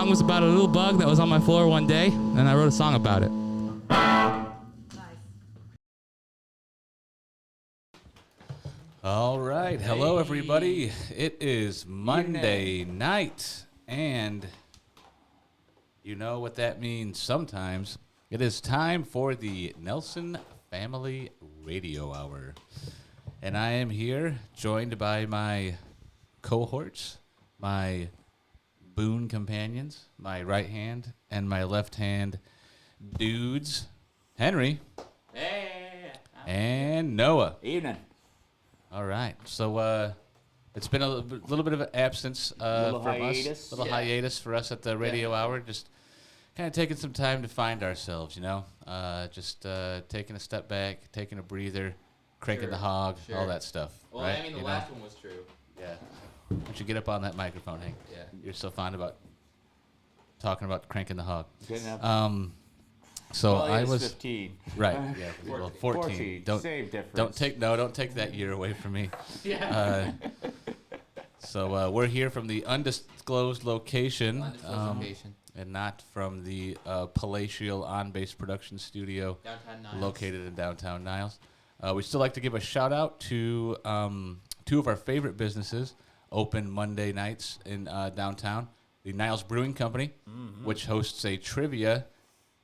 song was about a little bug that was on my floor one day, and I wrote a song about it. All right. Hello, everybody. It is Monday night, and you know what that means sometimes. It is time for the Nelson Family Radio Hour. And I am here joined by my cohorts, my boon companions, my right hand and my left hand dudes, Henry. Hey. And Noah. Evening. All right. So it's been a little bit of an absence from hiatus. us. Little hiatus for us at the radio hour. Just kind of taking some time to find ourselves, you know. Just taking a step back, taking a breather, cranking the hog, all that stuff. Well, right? I mean, the last one was true. Yeah. Why don't you get up on that microphone, Hank? Yeah. You're so fond about talking about cranking the hog. Good enough. So well, I was 15. right. Yeah. 14. Well, 14. Don't Same difference. Don't take that year away from me. Yeah. So we're here from the undisclosed location. Location. And not from the palatial on-base production studio Downtown Niles. located in downtown Niles. We'd still like to give a shout-out to two of our favorite businesses, open Monday nights in downtown. The Niles Brewing Company, which hosts a trivia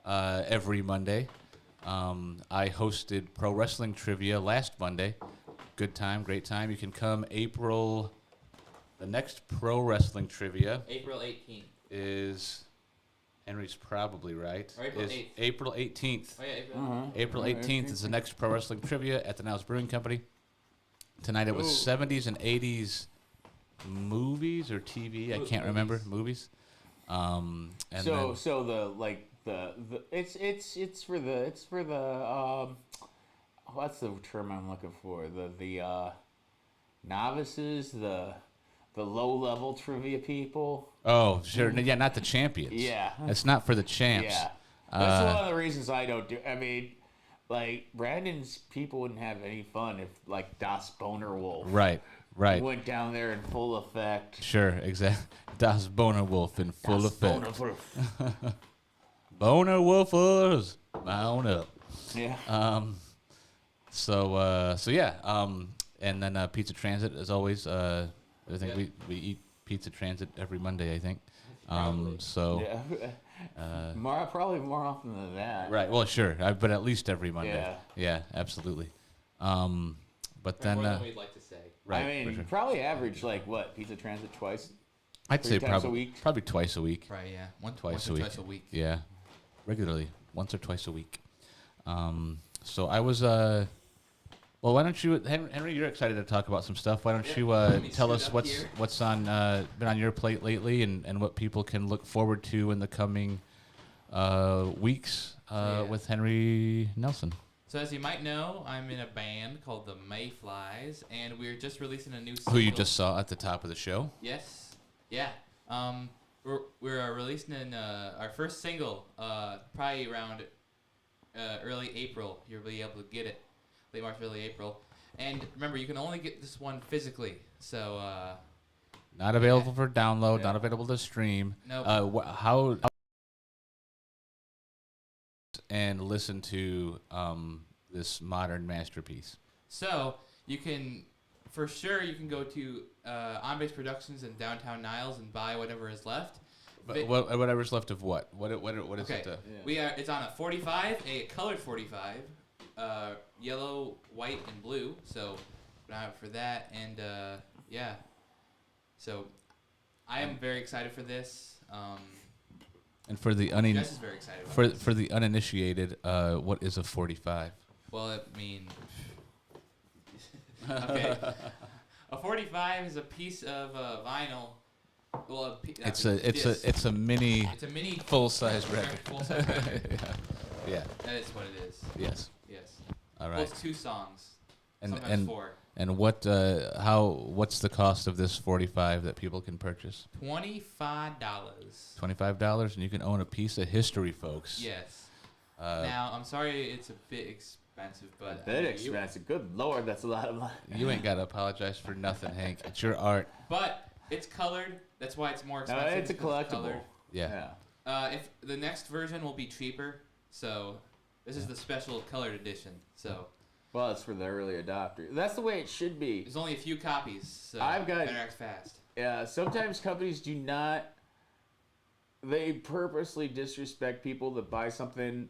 every Monday. I hosted pro wrestling trivia last Monday. Good time, great time. You can come the next pro wrestling trivia April 18th. is... Henry's probably right. Or April is 8th. April 18th. Oh, yeah, April. April 18th is the next pro wrestling trivia at the Niles Brewing Company. Tonight it was 70s and 80s movies or TV. I can't remember. Movies. And So it's for the what's the term I'm looking for? The novices, the low level trivia people. oh, sure. Yeah, not the champions. Yeah. It's not for the champs. Yeah. That's one of the reasons I don't do. I mean, like Brandon's people wouldn't have any fun if like Das Boner Wolf Right. went down there in full effect. Sure, exactly. Das Boner Wolf in full Das effect. Boner Wolf. Boner Wolfers, mount up. Yeah. So yeah. And then Pizza Transit, as always. I think we eat Pizza Transit every Monday, I think. So yeah. Probably more often than that. right. Well, sure. But at least every Monday. Yeah. Yeah, absolutely. But then More than we'd like to say. right. I mean, for sure. probably average like what? Pizza Transit twice? I'd say 3 times a week? probably twice a week. Right, yeah. Twice a week. Twice a week. Yeah, regularly, once or twice a week. So I was well, why don't you, Henry? You're excited to talk about some stuff. Why don't you tell us what's on been on your plate lately, and what people can look forward to in the coming weeks with Henry Nelson. So as you might know, I'm in a band called the Mayflies, and we're just releasing a new single. Who you just saw at the top of the show. Yes. Yeah. We're releasing our first single probably around early April. You'll be able to get it. Late March, early April. And remember, you can only get this one physically. So Not available for download, not available to stream. Nope. How and listen to this modern masterpiece. So you can, for sure, you can go to On-Base Productions in downtown Niles and buy whatever is left. But whatever's left of what? What is Okay. it? It's on a 45, a colored 45, yellow, white, and blue. So for that, and yeah. So I am very excited for this. And for the Jess is very excited about this. for the uninitiated, what is a 45? Well, I mean, okay, a 45 is a piece of vinyl. Well, It's a mini It's a mini full-size record. Full-size record. Yeah. That is what it is. Yes. Yes. All Well, right. it's 2 songs. And Sometimes 4. and what's the cost of this 45 that people can purchase? $25. $25, and you can own a piece of history, folks. Yes. Now, I'm sorry it's a bit expensive, but That expensive. Good Lord, that's a lot of money. You ain't gotta apologize for nothing, Hank. It's your art. But it's colored. That's why it's more No, expensive. it's a because collectible. Yeah. If the next version will be cheaper, so this is the special colored edition. So Well, it's for the early adopter. That's the way it should be. there's only a few copies. So I've got- better act fast. Yeah, sometimes companies do not. They purposely disrespect people that buy something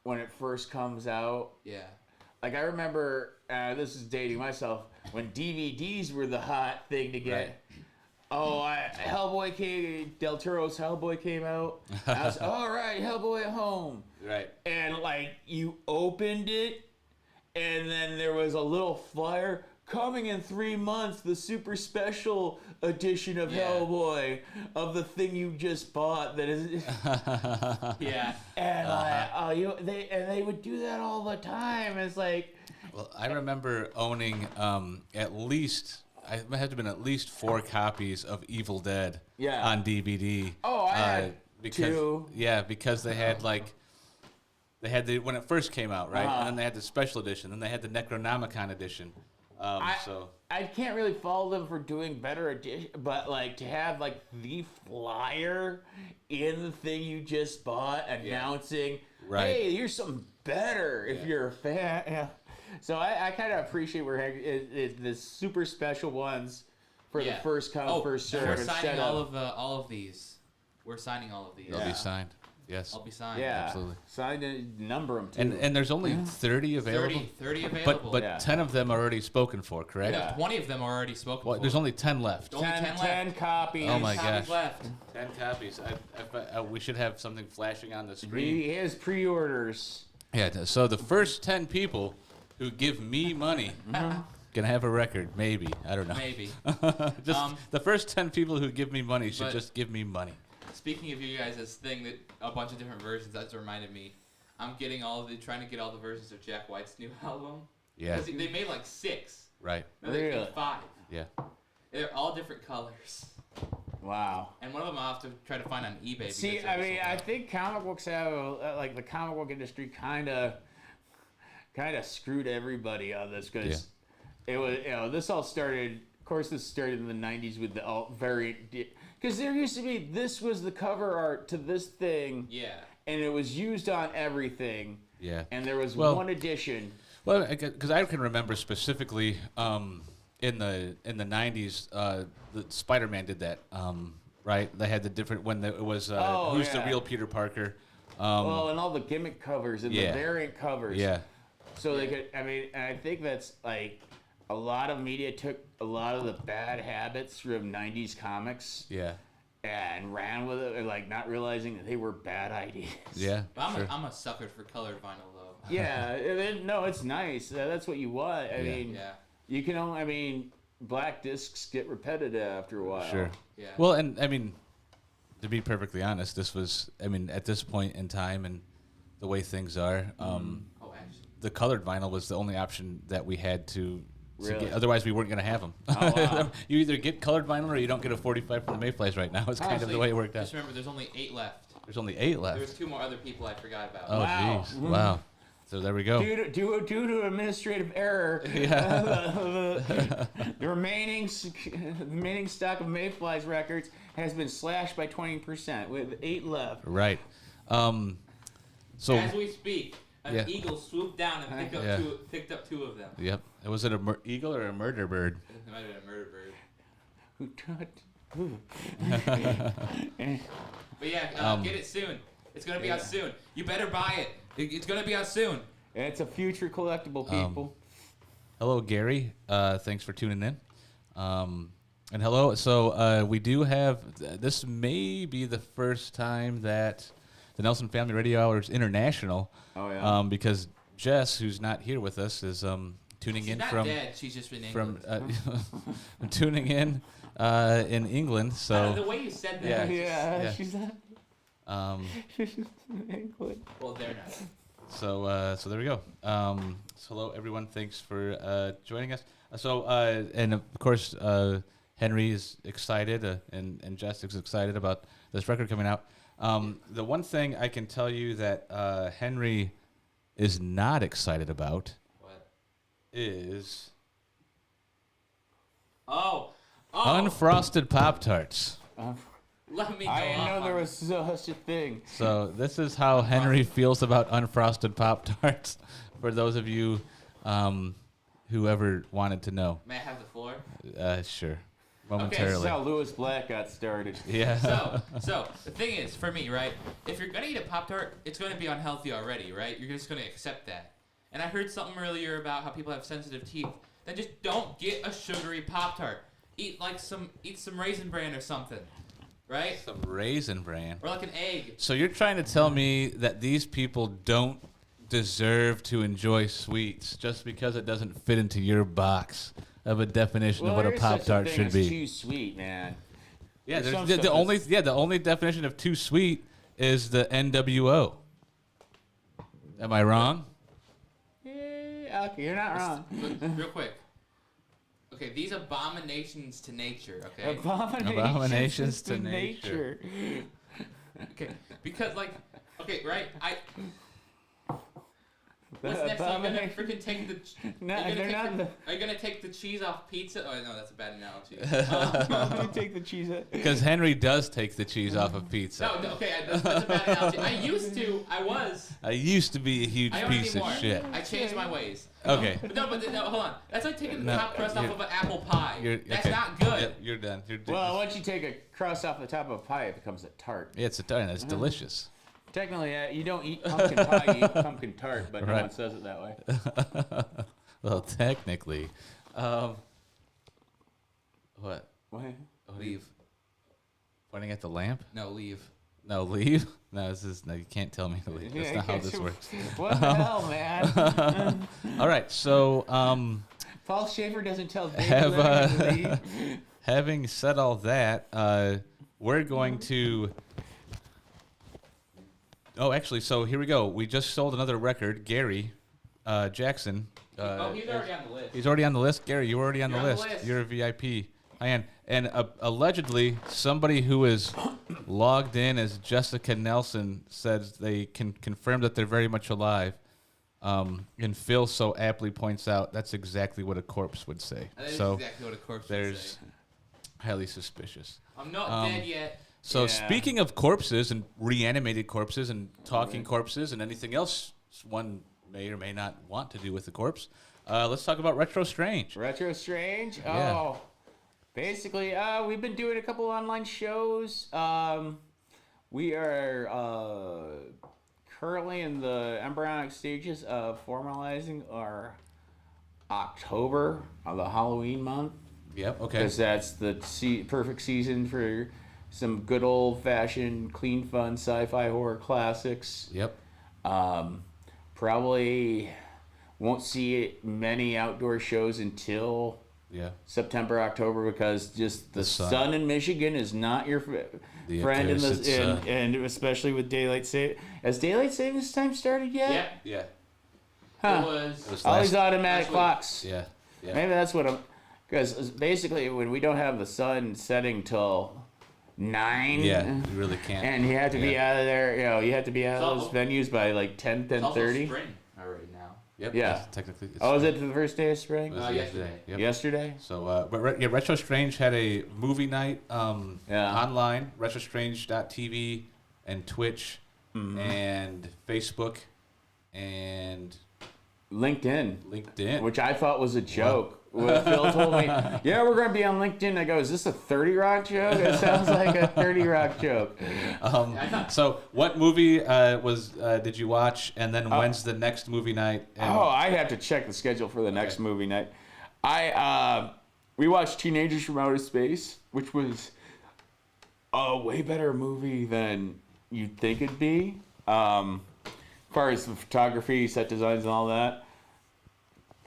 when it first comes out. Yeah. Like I remember, this is dating myself, when DVDs were the hot thing to get. Right. Oh, Del Toro's Hellboy came out. I was, all right, Hellboy at home. Right. And like you opened it, and then there was a little flyer coming in 3 months, the super special edition of Yeah. Hellboy of the thing you just bought. That is, Yeah. and they would do that all the time. It's like, Well, I remember owning at least, I had to have been at least 4 copies of Evil Dead Yeah. on DVD. Oh, I had because, 2. Yeah, because they had when it first came out, right? Uh-huh. And then they had the special edition. Then they had the Necronomicon edition. I can't really follow them for doing better edition, but like to have like the flyer in the thing you just bought announcing, Right. hey, here's something better if you're a fan. Yeah. So I kind of appreciate where the super special ones for the first come first and serve we're signing instead of all of these. We're signing all of these. They'll Yeah. be signed. Yes. I'll be signed. yeah, Absolutely. signed and number them too. And there's only 30 available. 30 available. But Yeah. 10 of them are already spoken for, correct? Yeah. 20 of them are already spoken Well, for. there's only 10 left. Only 10 10 left. copies. Oh my Copies gosh. left. 10 copies. We should have something flashing on the screen. He has pre-orders. Yeah, so the first 10 people who give me money gonna have a record, maybe. I don't know. Maybe. Just the first 10 people who give me money should But- just give me money. Speaking of you guys' thing, that a bunch of different versions, that's reminded me. I'm getting trying to get all the versions of Jack White's new album. Yeah. 'Cause they made like 6. Right. Now they Really? made 5. Yeah. They're all different colors. Wow. And one of them I'll have to try to find on eBay. See, because they're I mean, sold I out. think comic books have like the comic book industry kind of screwed everybody on this because it was this all started. Of course, this started in the '90s with the alt variant. Because there used to be this was the cover art to this thing, Yeah. and it was used on everything. Yeah. And there was Well- one edition. Well, because I can remember specifically in the 90s, the Spider-Man did that, right? They had the different it was who's the yeah. real Peter Parker. Well, and all the gimmick covers and yeah. the variant covers. Yeah. So they could, I mean, and I think that's like a lot of media took a lot of the bad habits from 90s comics Yeah. and ran with it, like not realizing that they were bad ideas. Yeah. But Sure. I'm a sucker for colored vinyl, though. Yeah, no, it's nice. That's what you want. I mean, Yeah. you can only, I mean, black discs get repetitive after a while. Sure. Yeah. Well, and I mean, to be perfectly honest, this was, I mean, at this point in time and the way things are, Oh, actually. the colored vinyl was the only option that we had to Really? get. Otherwise, we weren't going to have them. Oh, wow. You either get colored vinyl or you don't get a 45 from the Mayflies right now. It's kind of the Actually, way it worked out. Just remember, there's only 8 left. There's only 8 left. There's 2 more other people I forgot about. Oh, Wow. jeez. Wow. So there we go. Due to administrative error, the remaining stock of Mayflies records has been slashed by 20%, with 8 left. Right. So, As we speak, an Yeah. eagle swooped down and picked up, Yeah. picked up 2 of them. yep. Was it a eagle or a murder bird? It might have been a murder bird. Who touched? But yeah, get it soon. It's going to be out soon. You better buy it. It's going to be out soon. It's a future collectible, people. Hello, Gary. Thanks for tuning in. And hello. So we do have. This may be the first time that the Nelson Family Radio Hour is international. Oh, yeah. Because Jess, who's not here with us, is tuning She's in not from dead. She's just in from England. tuning in England. So the way you said Yeah. that. Yeah. She's not. She's in England. Well, they're not. So there we go. So hello, everyone. Thanks for joining us. And of course, Henry is excited, and Jess is excited about this record coming out. The one thing I can tell you that Henry is not excited about What? is Oh. unfrosted Pop-Tarts. Let me go I didn't off know there on was such a thing. So this is how Henry feels about unfrosted Pop-Tarts, for those of you who ever wanted to know. May I have the floor? Sure. This is Momentarily. how Lewis Black got started. Yeah. So the thing is, for me, right? If you're gonna eat a Pop-Tart, it's gonna be unhealthy already, right? You're just gonna accept that. And I heard something earlier about how people have sensitive teeth. Then just don't get a sugary Pop-Tart. Eat some Raisin Bran or something, right? Some Raisin Bran. Or like an egg. So you're trying to tell me that these people don't deserve to enjoy sweets just because it doesn't fit into your box of a definition of what a Pop-Tart should be? Too sweet, man. Yeah, There's some the stuff only the only definition of too sweet is the NWO. Am I wrong? Yeah, okay, you're not wrong. Look, real quick. Okay, these abominations to nature, okay? Abominations to nature. Okay, because okay, right? What's next? Are you gonna freaking take the? No, are you they're gonna not. Are you gonna take the cheese off pizza? Oh no, that's a bad analogy. I'm gonna take the cheese out. Because Henry does take the cheese off of pizza. No, okay, that's a bad analogy. I used to. I used to be a huge I don't piece of anymore. shit. I changed my ways. Okay. No, hold on. That's like taking the No, top crust off you're- of an apple pie. That's okay. not good. Yep, you're done. Well, once you take a crust off the top of a pie, it becomes a tart. Yeah, it's a tart. It's delicious. Technically, you don't eat pumpkin pie, you eat pumpkin tart, but no Right. one says it that way. Well, technically. What? What? Leave. Pointing at the lamp? No, leave. No, leave? No, you can't tell me to leave. That's Yeah, not how okay, this so- works. What the hell, man? All right, so Paul Schaefer doesn't tell David Have, Letterman to leave. having said all that, we're going to... Oh, actually, so here we go. We just sold another record. Gary Jackson. He's already on the list. He's already on the list. Gary, you were already on the You're on list. the list. You're a VIP. And allegedly, somebody who is logged in as Jessica Nelson says they can confirm that they're very much alive. And Phil so aptly points out that's exactly what a corpse would say. That is So exactly what a corpse would there's say. highly suspicious. I'm not dead yet. So Yeah. speaking of corpses and reanimated corpses and talking corpses and anything else one may or may not want to do with the corpse, let's talk about Retro Strange. Retro Strange? Yeah. Oh. Basically, we've been doing a couple online shows. We are currently in the embryonic stages of formalizing our October of the Halloween month. Yep, okay. Because that's the perfect season for some good old-fashioned, clean, fun sci-fi horror classics. Yep. Probably won't see many outdoor shows until Yeah. September, October, because just the sun in Michigan is not your The friend, accursed sun. and especially with daylight saving. Has daylight savings time started yet? Yeah. Yeah. Huh. It was. All these last- automatic last week. clocks. Yeah. Yeah. Maybe that's what I'm. Because basically, when we don't have the sun setting till 9. Yeah, you really can't. And you have to be Yeah. out of there. You have to be out of those So- venues by like 10, It's also 10:30. spring already now. Yep. Yeah. that's technically. It's Oh, is it the first day of spring? It was Yesterday. Yep. Yesterday? So, yeah, Retro Strange had a movie night Yeah. online, retrostrange.tv and Twitch and Facebook and LinkedIn. LinkedIn. Which I thought was a joke. When Phil told me, yeah, we're going to be on LinkedIn. I go, is this a 30 Rock joke? It sounds like a 30 Rock joke. So, what movie did you watch? And then when's the next movie night? And Oh, I have to check the schedule for the next movie night. We watched Teenagers from Outer Space, which was a way better movie than you'd think it'd be. As far as the photography, set designs, and all that.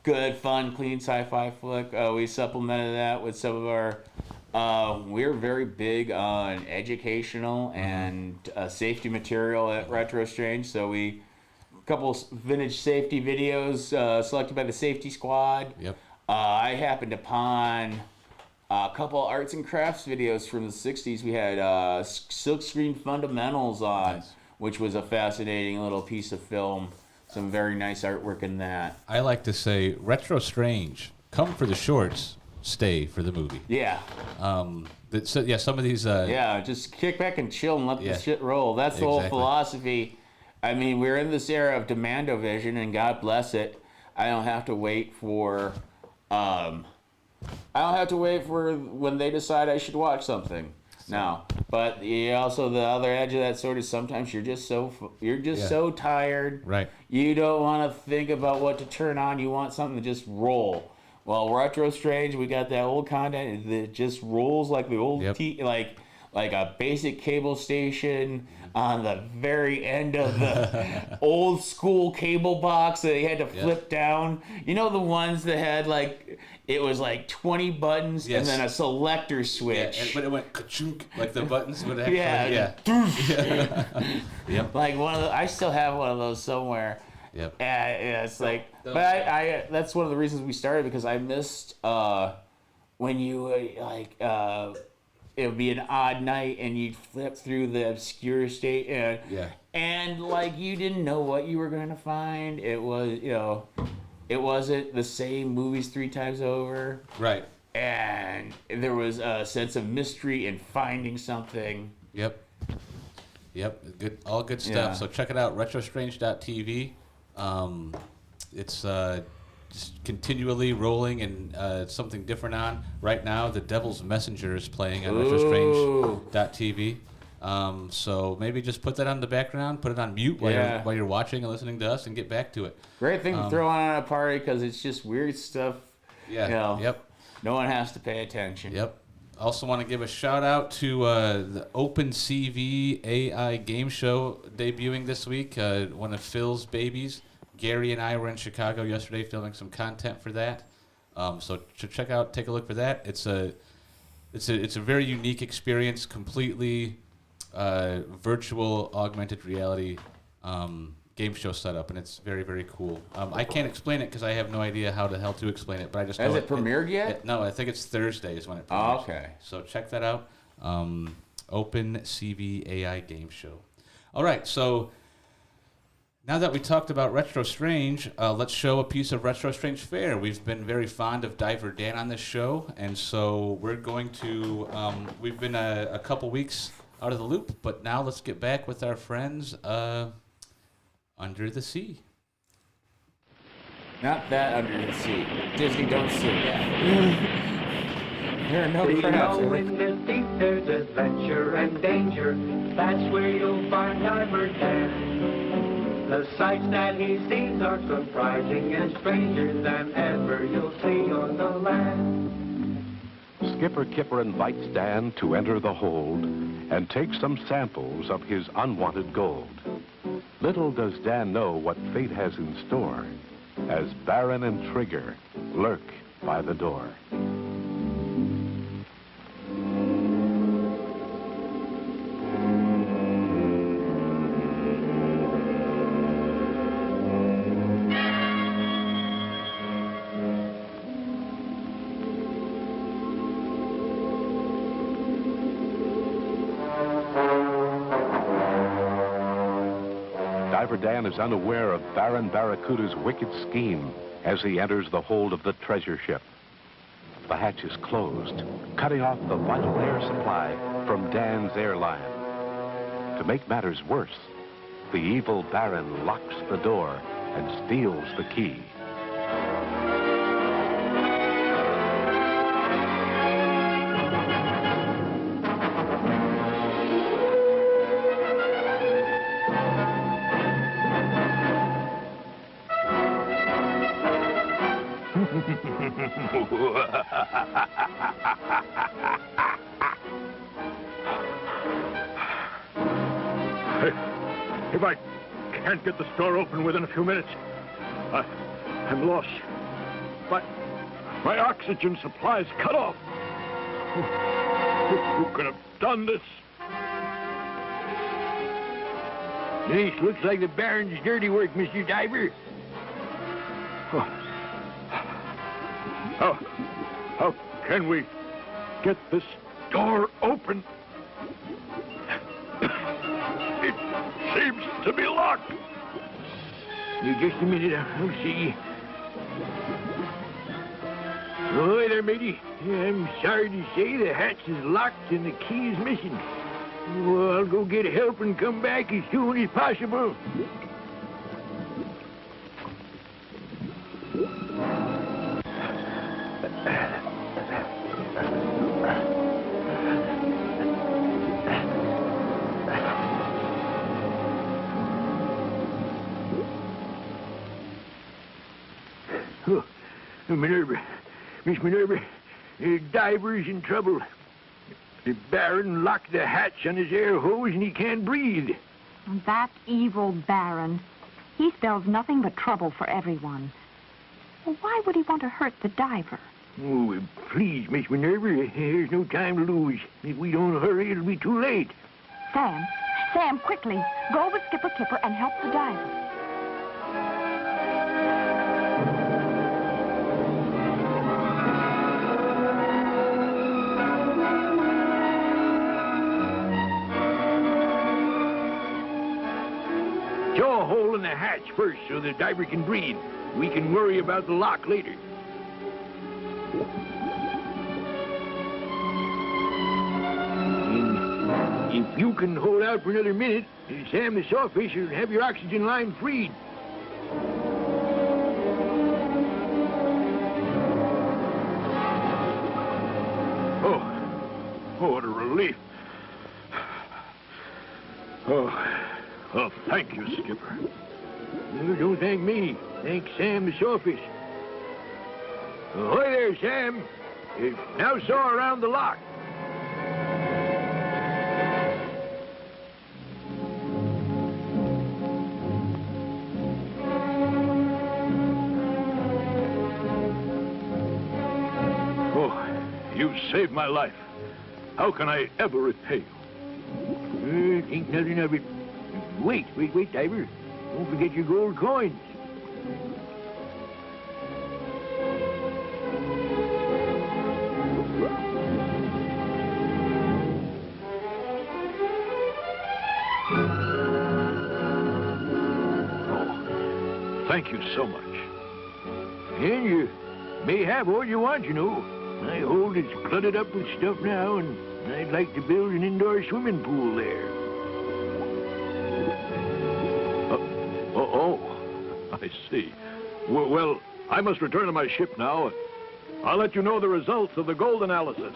Good, fun, clean sci-fi flick. We supplemented that with some of our... we're very big on educational and safety material at Retro Strange, so a couple vintage safety videos selected by the Safety Squad. Yep. I happened upon a couple arts and crafts videos from the 60s. We had Silkscreen Fundamentals on, Nice. which was a fascinating little piece of film. Some very nice artwork in that. I like to say Retro Strange, come for the shorts, stay for the movie. Yeah. Some of these. Yeah, just kick back and chill and let the shit roll. That's the whole philosophy. I mean, we're in this era of demand-o-vision, and God bless it. I don't have to wait for when they decide I should watch something. No, but also the other edge of that sword is sometimes you're just so tired. Right. You don't want to think about what to turn on. You want something to just roll. Well, Retro Strange, we got that old content that just rolls like the old like a basic cable station on the very end of the old school cable box that you had to flip down. You know, the ones that had it was 20 buttons and then a selector switch. But it went ka-chunk, like the buttons would have. Yep. Like I still have one of those somewhere. Yep. It's but I that's one of the reasons we started, because I missed when you it would be an odd night and you'd flip through the obscure state and you didn't know what you were going to find. It was it wasn't the same movies 3 times over. Right. And there was a sense of mystery in finding something. Yep. Good, all good stuff. Yeah. So check it out, retrostrange.tv. It's just continually rolling and something different on. Right now, The Devil's Messenger is playing on retrostrange.tv. So maybe just put that on the background, put it on mute while you're watching and listening to us, and get back to it. Great thing to throw on a party, because it's just weird stuff. Yeah. Yep. No one has to pay attention. Yep. Also want to give a shout out to the Open CV AI game show debuting this week. One of Phil's babies. Gary and I were in Chicago yesterday filming some content for that. So take a look for that. It's a very unique experience, completely virtual augmented reality game show setup, and it's very, very cool. I can't explain it because I have no idea how the hell to explain it, but I just know Has it premiered yet? No, I think it's Thursday is when it premieres. Oh, okay. So check that out. Open CV AI game show. All right, so now that we talked about Retro Strange, let's show a piece of Retro Strange fare. We've been very fond of Diver Dan on this show, and so we're going to, we've been a couple weeks out of the loop, but now let's get back with our friends under the sea. Not that under the sea. Disney, don't sue that. There are no crabs. In the deep there's adventure and danger. That's where you'll find Diver Dan. The sights that he sees are surprising and stranger than ever you'll see on the land. Skipper Kipper invites Dan to enter the hold and take some samples of his unwanted gold. Little does Dan know what fate has in store as Baron and Trigger lurk by the door. Diver Dan is unaware of Baron Barracuda's wicked scheme as he enters the hold of the treasure ship. The hatch is closed, cutting off the vital air supply from Dan's airline. To make matters worse, the evil Baron locks the door and steals the key. If I can't get the store open within a few minutes, I'm lost. My oxygen supply is cut off. Who could have done this? This looks like the Baron's dirty work, Mr. Diver. How can we get this door open? It seems to be locked. You just a minute, I'll see. Oh, there, matey. I'm sorry to say the hatch is locked and the key is missing. Well, I'll go get help and come back as soon as possible. Oh, Minerva. Miss Minerva, the diver's in trouble. The Baron locked the hatch on his air hose and he can't breathe. That evil Baron. He spells nothing but trouble for everyone. Well, why would he want to hurt the diver? Oh, please, Miss Minerva, there's no time to lose. If we don't hurry, it'll be too late. Sam, quickly, go with Skipper Kipper and help the diver. Jaw a hole in the hatch first so the diver can breathe. We can worry about the lock later. And if you can hold out for another minute, Sam the Sawfish will have your oxygen line freed. Oh, what a relief. Oh, thank you, Skipper. You don't thank me. Thank Sam the Sawfish. Ahoy there, Sam. Now saw around the lock. Oh, you saved my life. How can I ever repay you? Think nothing of it. Wait, diver. Don't forget your gold coins. Oh, thank you so much. And you may have all you want, you know. My hold is cluttered up with stuff now, and I'd like to build an indoor swimming pool there. I see. Well, I must return to my ship now. I'll let you know the results of the gold analysis.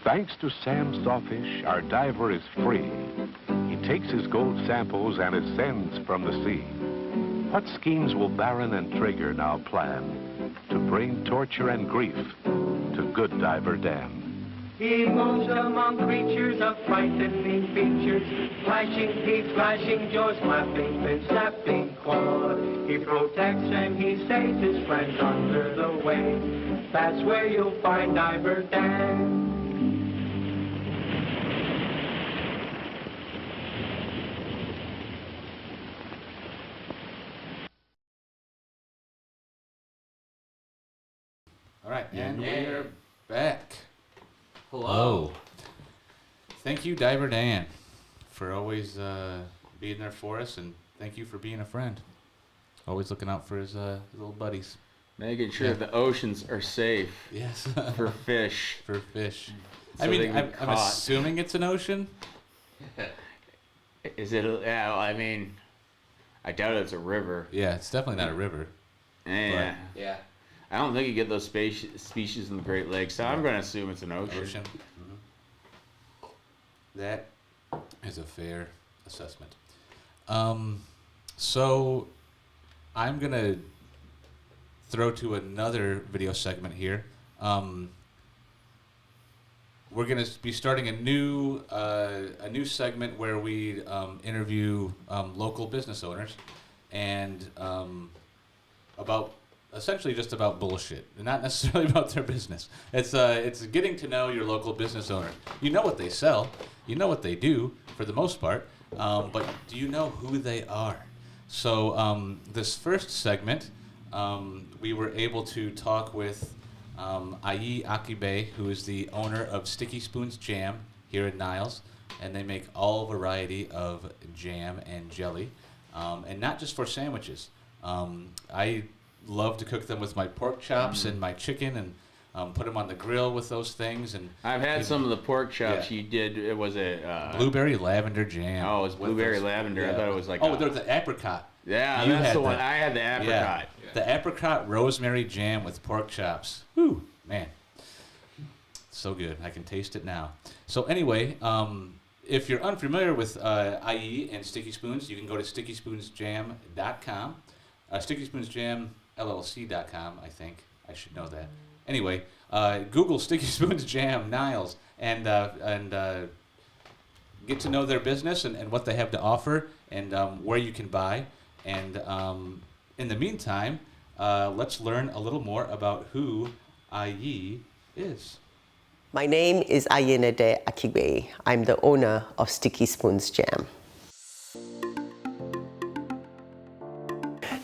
Thanks to Sam Sawfish, our diver is free. He takes his gold samples and ascends from the sea. What schemes will Baron and Traeger now plan to bring torture and grief to good diver Dan? He moves among creatures of frightening features, flashing teeth, flashing jaws, flapping fins, snapping claws. He protects and he saves his friends under the waves. That's where you'll find Diver Dan. All right, and we're back. Hello. Thank you, Diver Dan, for always being there for us, and thank you for being a friend. Always looking out for his little buddies. Making sure the oceans are safe Yes. for fish. For fish. So I they mean, can I'm be caught. assuming it's an ocean. Is it? Yeah, I mean, I doubt it's a river. Yeah, it's definitely not a river. Yeah. Yeah. I don't think you get those species in the Great Lakes, so I'm going to assume it's an ocean. That is a fair assessment. So I'm going to throw to another video segment here. we're going to be starting a new segment where we interview local business owners and about essentially just about bullshit, not necessarily about their business. It's getting to know your local business owner. You know what they sell, you know what they do for the most part, but do you know who they are? So this first segment, we were able to talk with Ayi Akibe, who is the owner of Sticky Spoons Jam here in Niles, and they make all variety of jam and jelly, and not just for sandwiches. I love to cook them with my pork chops and my chicken, and put them on the grill with those things. And I've had some of the pork chops Yeah. you did. It was a blueberry lavender jam. Oh, it was blueberry lavender. I thought it was like there's the apricot. Yeah, You that's had the one. that. I had the apricot. Yeah. The apricot rosemary jam with pork chops. Whew, man. So good. I can taste it now. So anyway, if you're unfamiliar with IE and Sticky Spoons, you can go to stickyspoonsjam.com. StickySpoonsJamLLC.com, I think. I should know that. Anyway, Google Sticky Spoons Jam Niles and get to know their business and what they have to offer and where you can buy. And in the meantime, let's learn a little more about who IE is. My name is Ayenede Akibe. I'm the owner of Sticky Spoons Jam.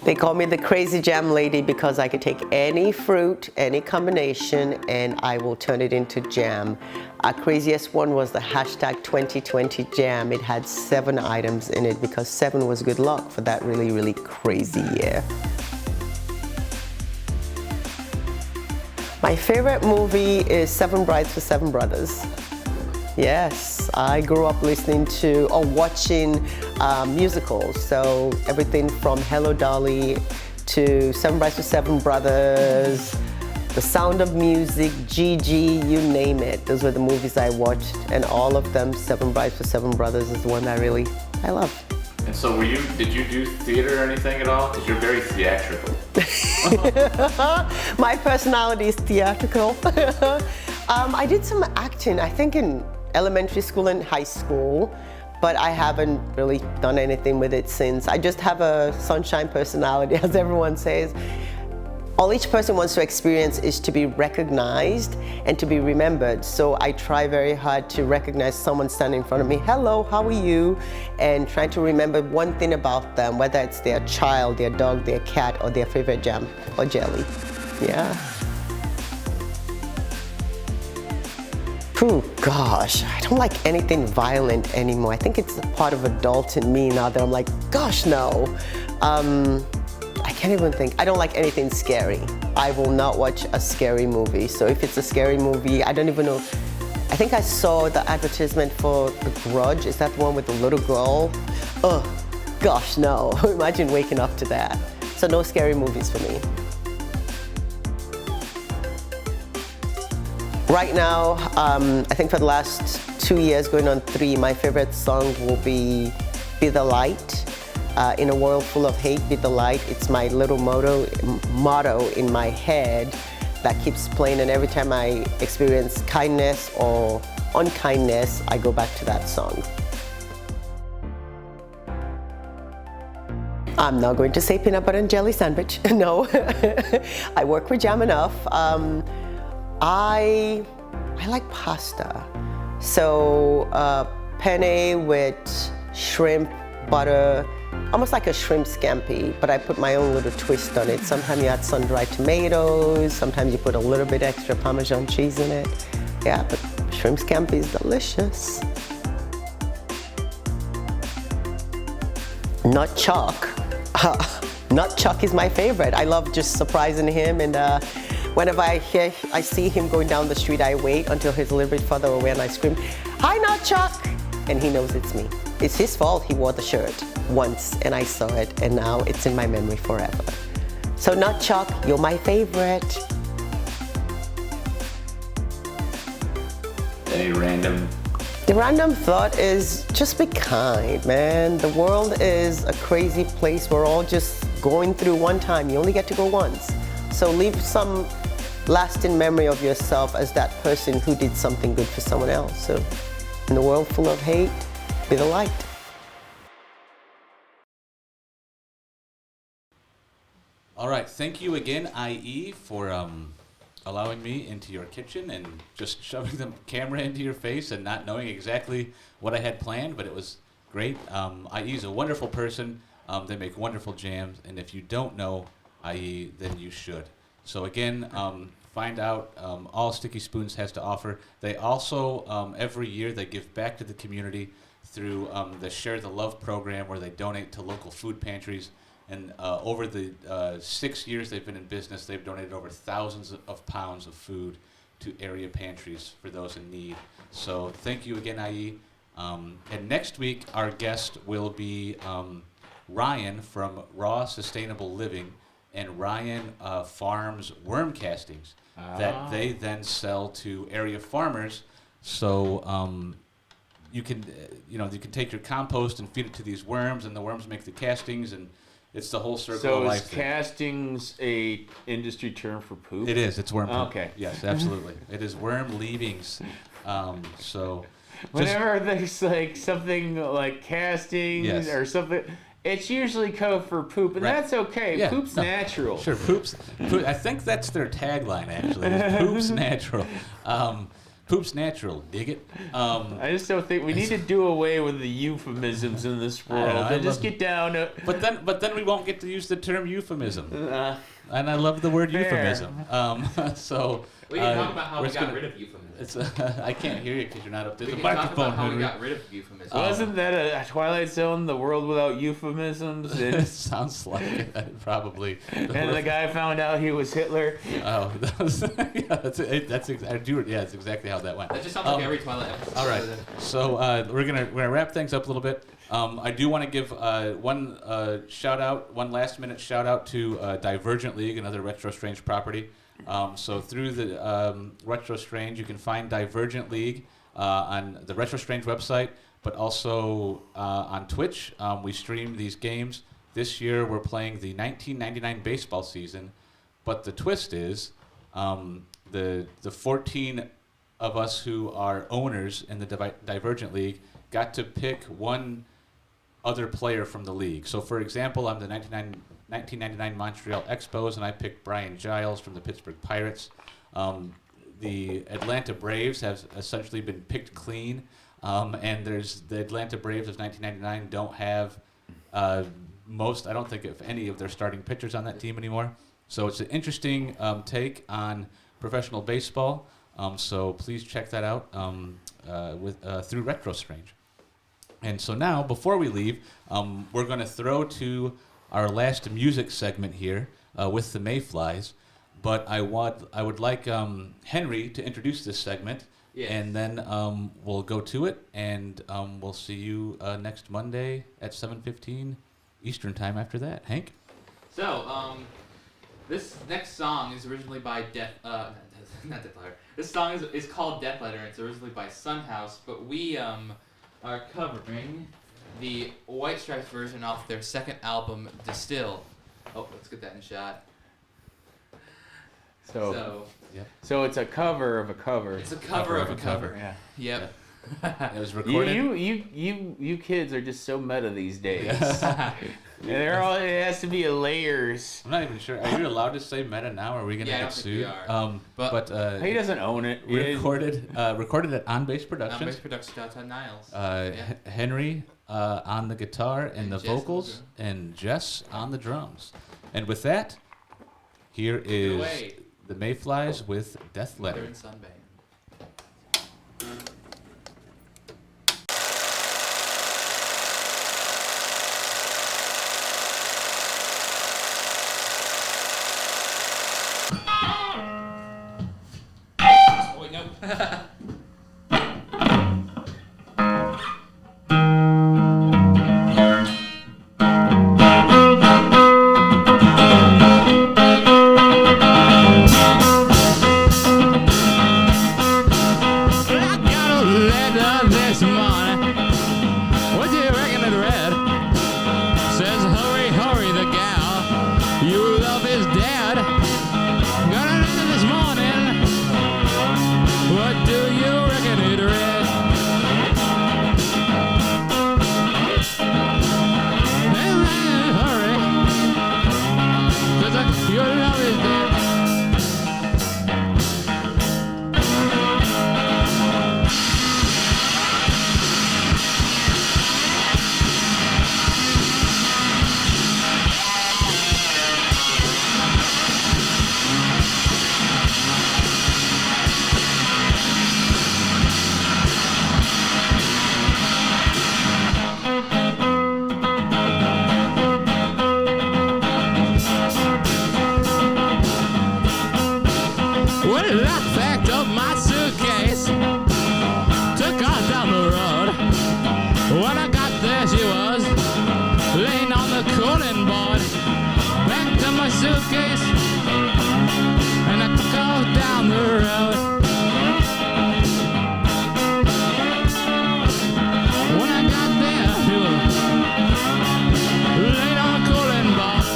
They call me the crazy jam lady because I could take any fruit, any combination, and I will turn it into jam. Our craziest one was the hashtag 2020 jam. It had 7 items in it because 7 was good luck for that really, really crazy year. My favorite movie is 7 Brides for 7 Brothers. Yes, I grew up listening to or watching musicals. So everything from Hello Dolly to 7 Brides for 7 Brothers, The Sound of Music, Gigi, you name it. Those were the movies I watched, and all of them, 7 Brides for 7 Brothers is the one I love. And so did you do theater or anything at all? Because you're very theatrical. My personality is theatrical. I did some acting, I think in elementary school and high school, but I haven't really done anything with it since. I just have a sunshine personality, as everyone says. All each person wants to experience is to be recognized and to be remembered. So I try very hard to recognize someone standing in front of me. Hello, how are you? And trying to remember one thing about them, whether it's their child, their dog, their cat, or their favorite jam or jelly. Yeah. Oh gosh, I don't like anything violent anymore. I think it's a part of adult in me now that I'm like, gosh, no. I can't even think. I don't like anything scary. I will not watch a scary movie. So if it's a scary movie, I don't even know. I think I saw the advertisement for The Grudge. Is that the one with the little girl? Oh, gosh, no. Imagine waking up to that. So no scary movies for me. Right now, I think for the last 2 years, going on 3, my favorite song will be The Light. In a world full of hate, be the light. It's my little motto in my head that keeps playing, and every time I experience kindness or unkindness, I go back to that song. I'm not going to say peanut butter and jelly sandwich, no. I work with jam enough. I like pasta. So penne with shrimp, butter, almost like a shrimp scampi, but I put my own little twist on it. Sometimes you add sun-dried tomatoes, sometimes you put a little bit extra Parmesan cheese in it. Yeah, but shrimp scampi is delicious. Nut Chuck. Nut Chuck is my favorite. I love just surprising him, and whenever I see him going down the street, I wait until he's a little bit further away and I scream, "Hi, Nut Chuck!" And he knows it's me. It's his fault he wore the shirt once and I saw it, and now it's in my memory forever. So Nut Chuck, you're my favorite. Any random? The random thought is just be kind, man. The world is a crazy place. We're all just going through one time. You only get to go once. So leave some lasting memory of yourself as that person who did something good for someone else. So in a world full of hate, be the light. All right, thank you again, IE, for allowing me into your kitchen and just shoving the camera into your face and not knowing exactly what I had planned, but it was great. IE is a wonderful person. They make wonderful jams, and if you don't know IE, then you should. So again, find out all Sticky Spoons has to offer. They also, every year, they give back to the community through the Share the Love program, where they donate to local food pantries. And over the 6 years they've been in business, they've donated over thousands of pounds of food to area pantries for those in need. So thank you again, IE. And next week, our guest will be Ryan from Raw Sustainable Living, and Ryan farms worm castings that they then sell to area farmers. So you can take your compost and feed it to these worms, and the worms make the castings, and it's the whole circle of life. So is castings a industry term for poop? It is. It's worm poop. Okay. Yes, absolutely. It is worm leavings. Whenever there's like something like castings or something, it's usually code for poop, and that's okay. Yeah, Poop's natural. Sure, poop. I think that's their tagline, actually. Poop's natural. Poop's natural. Dig it? I just don't think we need to do away with the euphemisms in this world. And just get down to. But then we won't get to use the term euphemism. And I love the word euphemism. So we can talk about how we got rid of euphemism. I can't hear you because you're not up there. We The can microphone. talk about how we got rid of euphemism. Wasn't that a Twilight Zone, the world without euphemisms? It sounds like it, probably. And the guy found out he was Hitler. Oh, that's exactly how that went. That just sounds like every Twilight episode. All right, so we're gonna wrap things up a little bit. I do want to give one last minute shout out to Divergent League, another Retro Strange property. So through the Retro Strange, you can find Divergent League on the Retro Strange website, but also on Twitch. We stream these games. This year we're playing the 1999 baseball season, but the twist is the 14 of us who are owners in the Divergent League got to pick one other player from the league. So, for example, I'm the 1999 Montreal Expos, and I picked Brian Giles from the Pittsburgh Pirates. The Atlanta Braves have essentially been picked clean, and there's the Atlanta Braves of 1999 don't have I don't think, if any, of their starting pitchers on that team anymore. So it's an interesting take on professional baseball. So please check that out through Retro Strange. And so now, before we leave, we're going to throw to our last music segment here with the Mayflies. But I would like Henry to introduce this segment, and then we'll go to it, and we'll see you next Monday at 7:15 Eastern Time after that. Hank? So, this next song is originally by not Death Letter. This song is called Death Letter, and it's originally by Sunhouse, but we are covering the White Stripes version off their second album, Distill. Oh, let's get that in shot. So it's a cover of a cover. It's a cover of a cover. Yeah. Yep. It was recorded. You kids are just so meta these days. It has to be layers. I'm not even sure. Are you allowed to say meta now? Or are we gonna get sued? I don't think we are. But he doesn't own it. Recorded at On Base Productions. On Base Productions outside Niles. Henry on the guitar and the Jess vocals, and Jess on the drums. And with that, here is the Mayflies with Death Letter. They're in Sunbay. Oh, wait, no. Your love is dead. Got a letter this morning. Your love is dead. Well, I packed up my suitcase, took off down the road. When I got there, she was laying on the cooling board. Packed up my suitcase, and I took off down the road. When I got there, she was laying on the cooling board.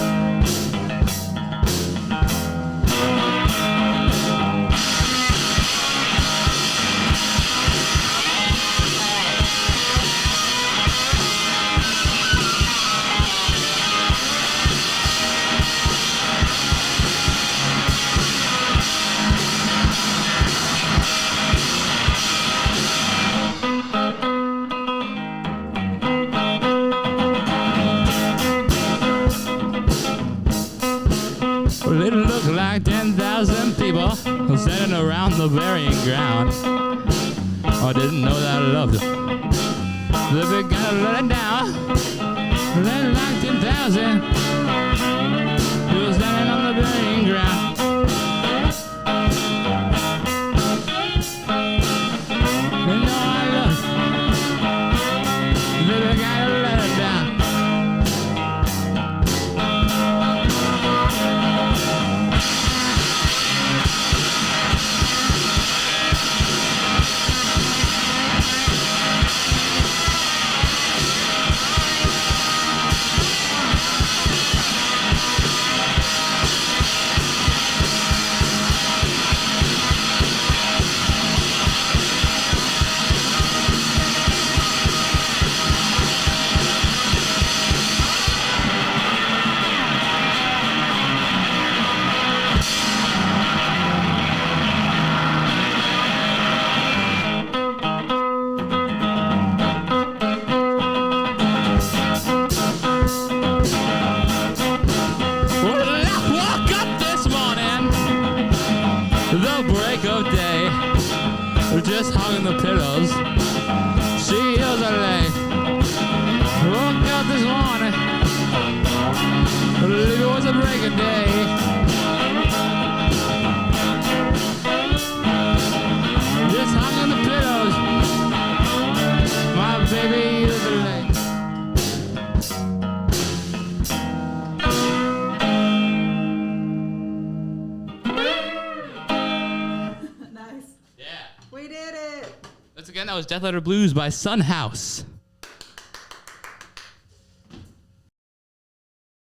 Well, it looked like 10,000 people standing around the burying ground. I didn't know that I loved her. They began to let it down. Looked like 10,000 people standing on the burying ground. They know I loved her. They began to let it down. Of day, just hugging the pillows. She heals her leg. Woke up this morning, believe it was a break of day. Just hugging the pillows. My baby heals her leg. We did it. Once again, that was Death Letter Blues by Sunhouse.